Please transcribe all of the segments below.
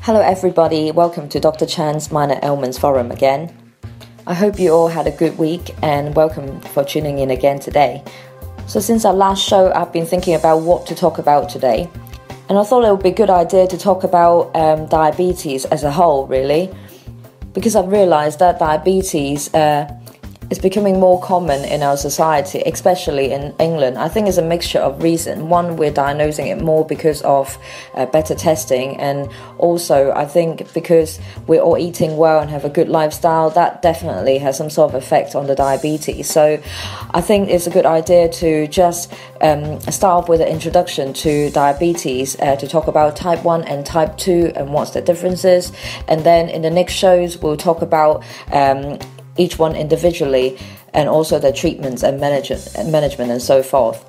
Hello everybody, welcome to Dr. Chan's Minor Ailments Forum again. I hope you all had a good week and welcome for tuning in again today. So since our last show, I've been thinking about what to talk about today. And I thought it would be a good idea to talk about diabetes as a whole, really. Because I've realized that diabetes is becoming more common in our society, especially in England. I think it's a mixture of reasons. One, we're diagnosing it more because of better testing, and also I think because we're all eating well and have a good lifestyle, that definitely has some sort of effect on the diabetes. So I think it's a good idea to just start off with an introduction to diabetes, to talk about type 1 and type 2 and what's the differences, and then in the next shows we'll talk about each one individually, and also the treatments and management and so forth.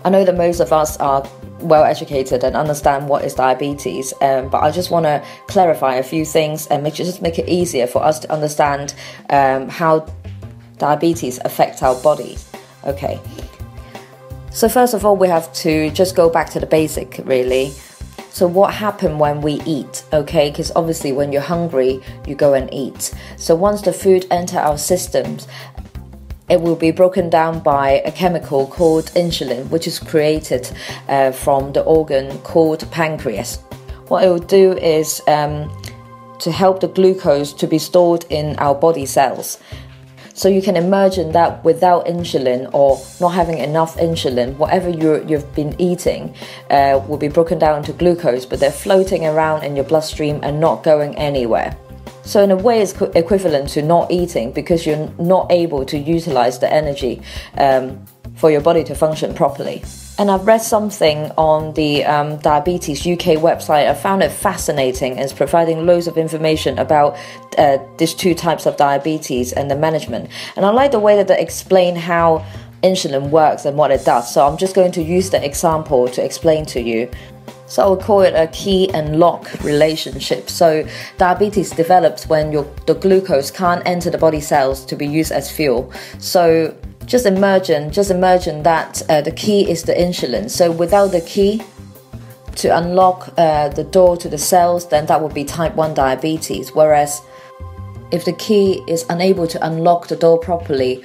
I know that most of us are well educated and understand what is diabetes, but I just want to clarify a few things and just make it easier for us to understand how diabetes affects our bodies. Okay, so first of all, we have to just go back to the basic, really. So what happens when we eat, okay? Because obviously when you're hungry, you go and eat. So once the food enters our systems, it will be broken down by a chemical called insulin, which is created from the organ called pancreas. What it will do is to help the glucose to be stored in our body cells. So you can imagine that without insulin or not having enough insulin, whatever you've been eating will be broken down to glucose, but they're floating around in your bloodstream and not going anywhere. So in a way, it's equivalent to not eating because you're not able to utilize the energy for your body to function properly. And I've read something on the Diabetes UK website. I found it fascinating, and it's providing loads of information about these two types of diabetes and the management. And I like the way that they explain how insulin works and what it does. So I'm just going to use the example to explain to you. So I would call it a key and lock relationship. So diabetes develops when the glucose can't enter the body cells to be used as fuel. So just imagine that the key is the insulin. So without the key to unlock the door to the cells, then that would be type 1 diabetes. Whereas if the key is unable to unlock the door properly,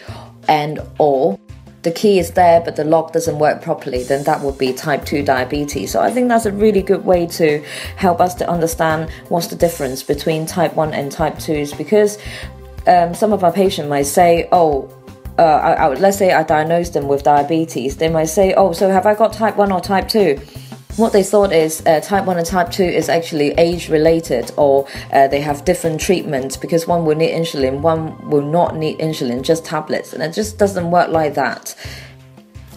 or the key is there but the lock doesn't work properly, then that would be type 2 diabetes. So I think that's a really good way to help us to understand what's the difference between type 1 and type 2s, because some of our patients might say, let's say I diagnosed them with diabetes. They might say, so have I got type 1 or type 2? What they thought is type 1 and type 2 is actually age related, or they have different treatments, because one will need insulin, one will not need insulin, just tablets, and it just doesn't work like that.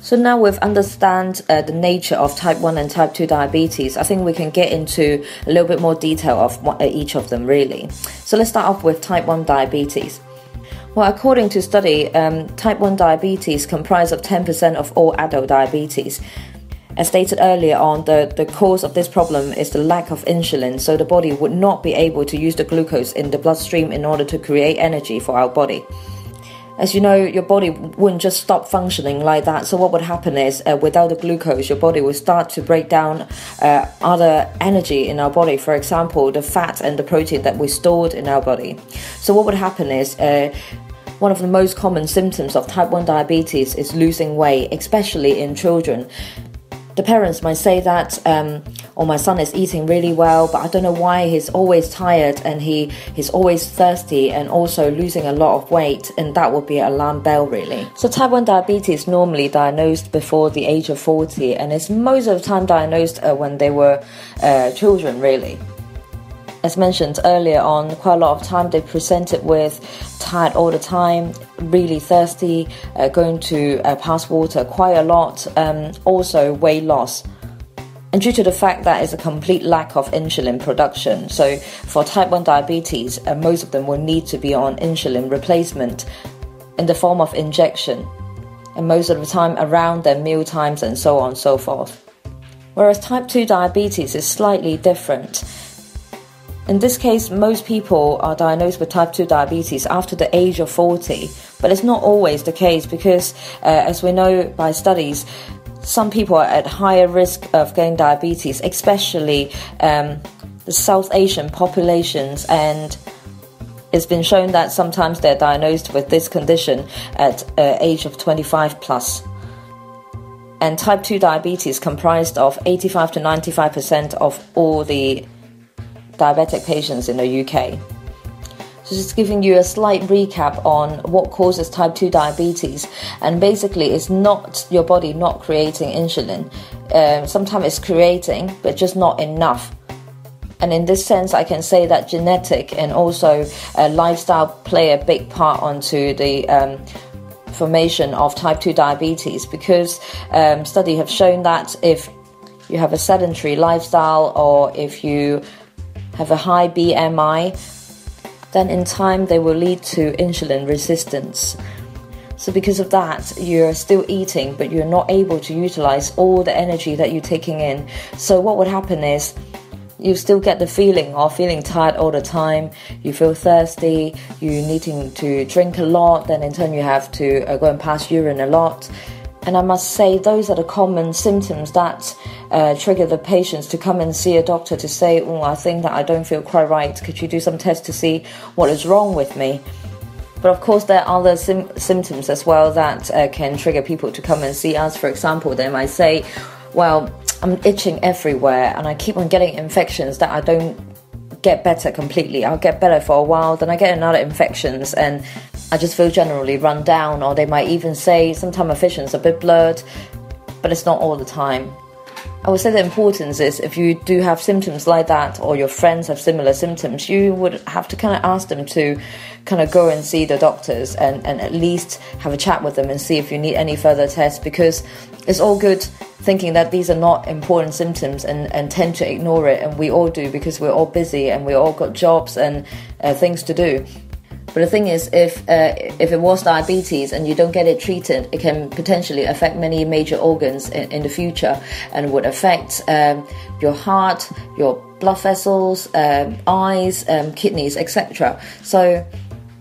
So now we've understand the nature of type 1 and type 2 diabetes, I think we can get into a little bit more detail of each of them, really. So let's start off with type 1 diabetes. Well, according to study, type 1 diabetes comprises of 10% of all adult diabetes. As stated earlier on, the cause of this problem is the lack of insulin, so the body would not be able to use the glucose in the bloodstream in order to create energy for our body. As you know, your body wouldn't just stop functioning like that. So what would happen is, without the glucose, your body will start to break down other energy in our body. For example, the fat and the protein that we stored in our body. So what would happen is, one of the most common symptoms of type 1 diabetes is losing weight, especially in children. The parents might say that, my son is eating really well, but I don't know why he's always tired and he's always thirsty and also losing a lot of weight, and that would be an alarm bell, really. So type 1 diabetes is normally diagnosed before the age of 40, and it's most of the time diagnosed when they were children, really. As mentioned earlier on, quite a lot of time they presented with tired all the time, really thirsty, going to pass water quite a lot, also weight loss. And due to the fact that it's a complete lack of insulin production, so for type 1 diabetes, most of them will need to be on insulin replacement in the form of injection, and most of the time around their meal times and so on and so forth. Whereas type 2 diabetes is slightly different. In this case, most people are diagnosed with type 2 diabetes after the age of 40, but it's not always the case because, as we know by studies, some people are at higher risk of getting diabetes, especially the South Asian populations, and it's been shown that sometimes they're diagnosed with this condition at age of 25 plus. And type 2 diabetes comprised of 85 to 95% of all the diabetic patients in the UK. So just giving you a slight recap on what causes type 2 diabetes. And basically it's not your body not creating insulin. Sometimes it's creating, but just not enough. And in this sense, I can say that genetic and also lifestyle play a big part onto the formation of type 2 diabetes, because studies have shown that if you have a sedentary lifestyle or if you have a high BMI, then in time they will lead to insulin resistance. So because of that, you're still eating, but you're not able to utilize all the energy that you're taking in. So what would happen is, you still get the feeling of feeling tired all the time, you feel thirsty, you're needing to drink a lot, then in turn you have to go and pass urine a lot. And I must say, those are the common symptoms that trigger the patients to come and see a doctor to say, oh, I think that I don't feel quite right, could you do some tests to see what is wrong with me? But of course there are other symptoms as well that can trigger people to come and see us. For example, they might say, well, I'm itching everywhere and I keep on getting infections that I don't get better completely. I'll get better for a while, then I get another infections and I just feel generally run down. Or they might even say sometimes my vision's a bit blurred, but it's not all the time. I would say the importance is, if you do have symptoms like that or your friends have similar symptoms, you would have to kind of ask them to kind of go and see the doctors and at least have a chat with them and see if you need any further tests, because it's all good thinking that these are not important symptoms and tend to ignore it, and we all do because we're all busy and we all got jobs and things to do. But the thing is, if it was diabetes and you don't get it treated, it can potentially affect many major organs in the future, and would affect your heart, your blood vessels, eyes, kidneys, etc. So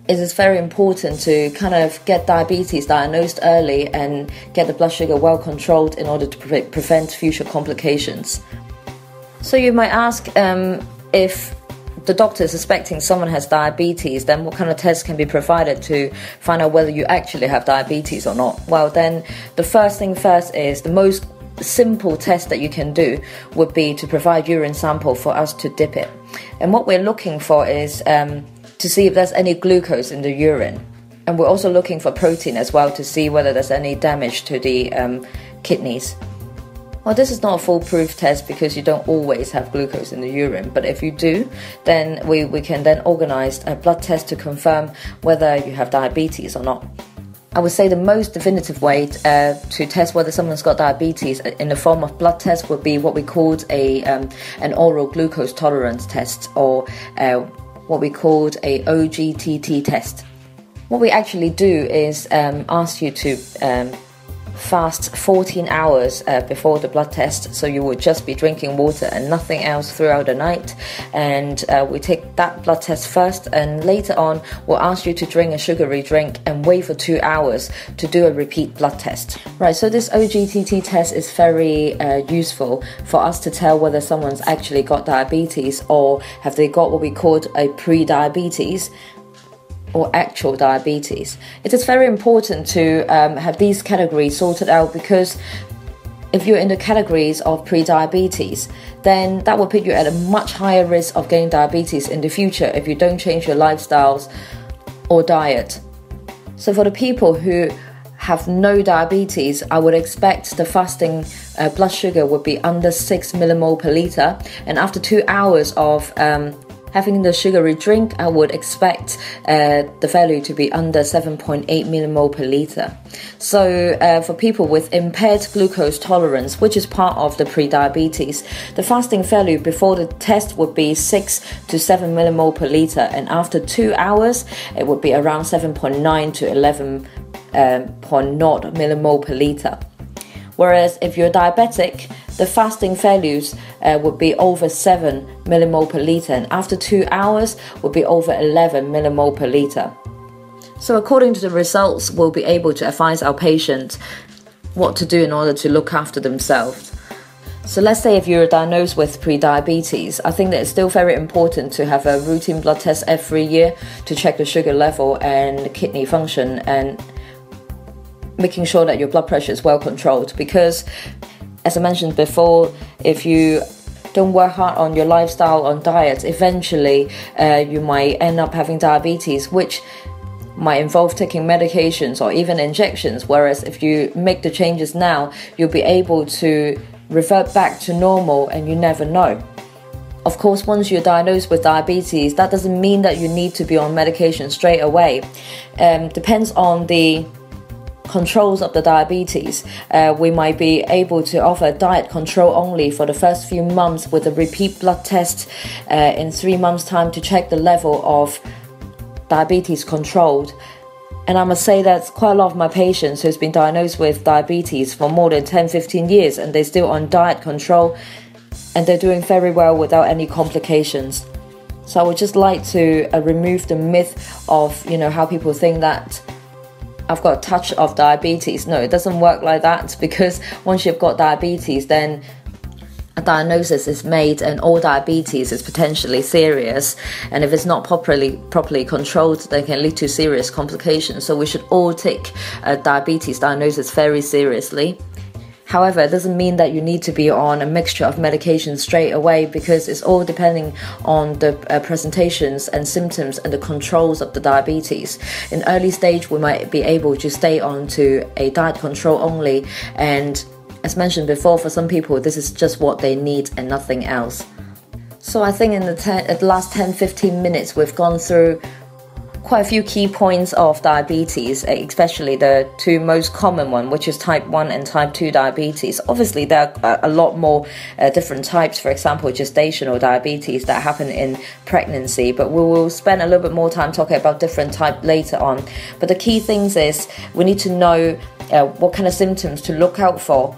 it is very important to kind of get diabetes diagnosed early and get the blood sugar well controlled in order to prevent future complications. So you might ask, if the doctor is suspecting someone has diabetes, then what kind of tests can be provided to find out whether you actually have diabetes or not? Well, then the first thing first is, the most simple test that you can do would be to provide urine sample for us to dip it. And what we're looking for is to see if there's any glucose in the urine. And we're also looking for protein as well to see whether there's any damage to the kidneys. Well, this is not a foolproof test because you don't always have glucose in the urine, but if you do, then we can then organize a blood test to confirm whether you have diabetes or not. I would say the most definitive way to test whether someone's got diabetes in the form of blood test would be what we called an oral glucose tolerance test, or what we called a OGTT test. What we actually do is ask you to fast 14 hours before the blood test, so you would just be drinking water and nothing else throughout the night, and we take that blood test first, and later on we'll ask you to drink a sugary drink and wait for 2 hours to do a repeat blood test. Right, so this OGTT test is very useful for us to tell whether someone's actually got diabetes or have they got what we called a pre-diabetes or actual diabetes. It is very important to have these categories sorted out, because if you're in the categories of pre-diabetes, then that will put you at a much higher risk of getting diabetes in the future if you don't change your lifestyles or diet. So for the people who have no diabetes, I would expect the fasting blood sugar would be under 6 millimole per litre, and after 2 hours of having the sugary drink, I would expect the value to be under 7.8 millimole per litre. So for people with impaired glucose tolerance, which is part of the pre-diabetes, the fasting value before the test would be 6 to 7 millimole per litre, and after 2 hours it would be around 7.9 to 11.0 millimole per litre. Whereas if you're diabetic, the fasting values would be over 7 millimole per litre, and after 2 hours would be over 11 millimole per litre. So according to the results, we'll be able to advise our patients what to do in order to look after themselves. So let's say if you're diagnosed with pre-diabetes, I think that it's still very important to have a routine blood test every year to check the sugar level and kidney function, and making sure that your blood pressure is well controlled. Because as I mentioned before, if you don't work hard on your lifestyle, on diet, eventually you might end up having diabetes, which might involve taking medications or even injections. Whereas if you make the changes now, you'll be able to revert back to normal, and you never know. Of course, once you're diagnosed with diabetes, that doesn't mean that you need to be on medication straight away. Depends on the controls of the diabetes. We might be able to offer diet control only for the first few months with a repeat blood test in 3 months' time to check the level of diabetes controlled. And I must say that quite a lot of my patients who's been diagnosed with diabetes for more than 10-15 years, and they're still on diet control, and they're doing very well without any complications. So I would just like to remove the myth of, how people think that I've got a touch of diabetes. No, it doesn't work like that, because once you've got diabetes, then a diagnosis is made, and all diabetes is potentially serious, and if it's not properly controlled, then can lead to serious complications. So we should all take a diabetes diagnosis very seriously. However, it doesn't mean that you need to be on a mixture of medications straight away, because it's all depending on the presentations and symptoms and the controls of the diabetes. In early stage, we might be able to stay on to a diet control only, and as mentioned before, for some people, this is just what they need and nothing else. So I think in the last 10-15 minutes, we've gone through quite a few key points of diabetes, especially the two most common one, which is type 1 and type 2 diabetes. Obviously, there are a lot more different types, for example, gestational diabetes that happen in pregnancy, but we will spend a little bit more time talking about different types later on. But the key things is we need to know what kind of symptoms to look out for,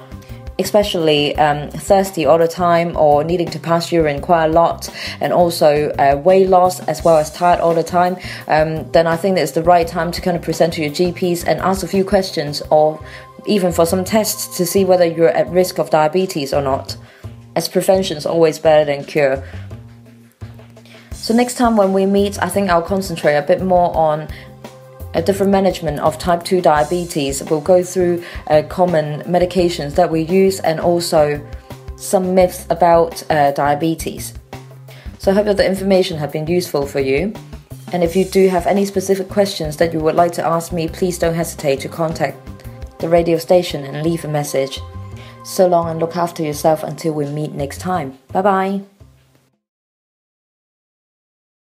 especially thirsty all the time, or needing to pass urine quite a lot, and also weight loss as well as tired all the time. Then I think it's the right time to kind of present to your GPs and ask a few questions, or even for some tests to see whether you're at risk of diabetes or not, as prevention is always better than cure. So next time when we meet, I think I'll concentrate a bit more on a different management of type 2 diabetes. We'll go through common medications that we use, and also some myths about diabetes. So I hope that the information has been useful for you. And if you do have any specific questions that you would like to ask me, please don't hesitate to contact the radio station and leave a message. So long, and look after yourself until we meet next time. Bye bye.